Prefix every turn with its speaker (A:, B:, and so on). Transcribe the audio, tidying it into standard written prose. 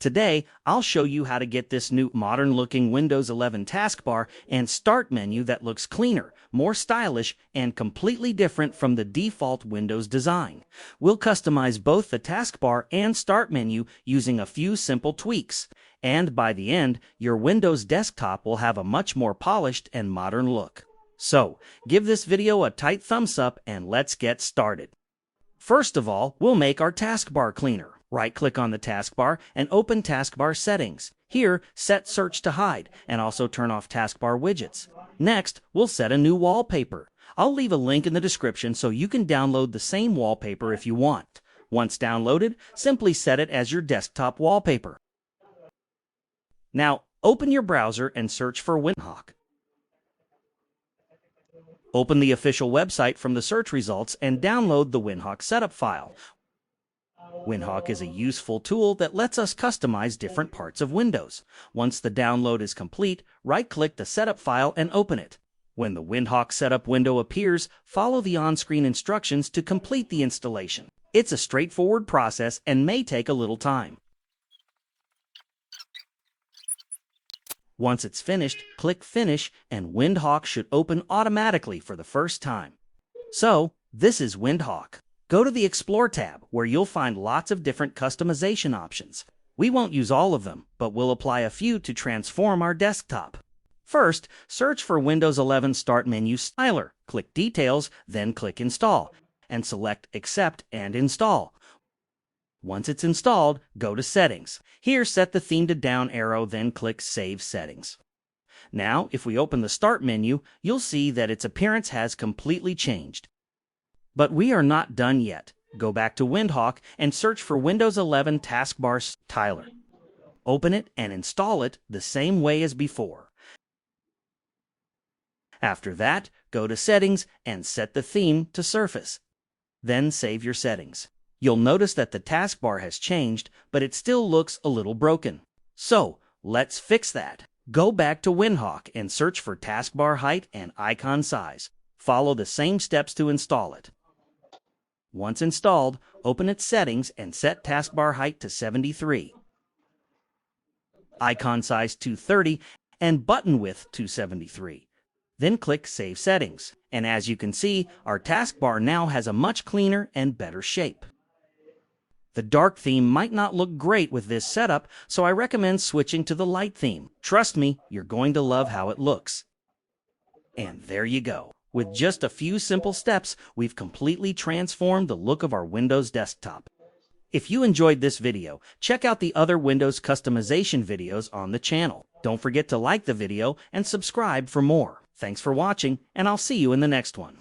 A: Today, I'll show you how to get this new modern-looking Windows 11 taskbar and start menu that looks cleaner, more stylish, and completely different from the default Windows design. We'll customize both the taskbar and start menu using a few simple tweaks. And by the end, your Windows desktop will have a much more polished and modern look. So, give this video a tight thumbs up and let's get started. First of all, we'll make our taskbar cleaner. Right-click on the taskbar and open Taskbar Settings. Here, set Search to hide, and also turn off Taskbar widgets. Next, we'll set a new wallpaper. I'll leave a link in the description so you can download the same wallpaper if you want. Once downloaded, simply set it as your desktop wallpaper. Now, open your browser and search for Windhawk. Open the official website from the search results and download the Windhawk setup file. Windhawk is a useful tool that lets us customize different parts of Windows. Once the download is complete, right-click the setup file and open it. When the Windhawk setup window appears, follow the on-screen instructions to complete the installation. It's a straightforward process and may take a little time. Once it's finished, click Finish, and Windhawk should open automatically for the first time. So, this is Windhawk. Go to the Explore tab, where you'll find lots of different customization options. We won't use all of them, but we'll apply a few to transform our desktop. First, search for Windows 11 Start Menu Styler. Click Details, then click Install, and select Accept and Install. Once it's installed, go to Settings. Here, set the theme to down arrow, then click Save Settings. Now, if we open the Start menu, you'll see that its appearance has completely changed. But we are not done yet. Go back to Windhawk and search for Windows 11 Taskbar Styler. Open it and install it the same way as before. After that, go to Settings and set the theme to Surface. Then save your settings. You'll notice that the taskbar has changed, but it still looks a little broken. So, let's fix that. Go back to Windhawk and search for taskbar height and icon size. Follow the same steps to install it. Once installed, open its settings and set taskbar height to 73, icon size 230, and button width 273. Then click Save Settings. And as you can see, our taskbar now has a much cleaner and better shape. The dark theme might not look great with this setup, so I recommend switching to the light theme. Trust me, you're going to love how it looks. And there you go. With just a few simple steps, we've completely transformed the look of our Windows desktop. If you enjoyed this video, check out the other Windows customization videos on the channel. Don't forget to like the video and subscribe for more. Thanks for watching, and I'll see you in the next one.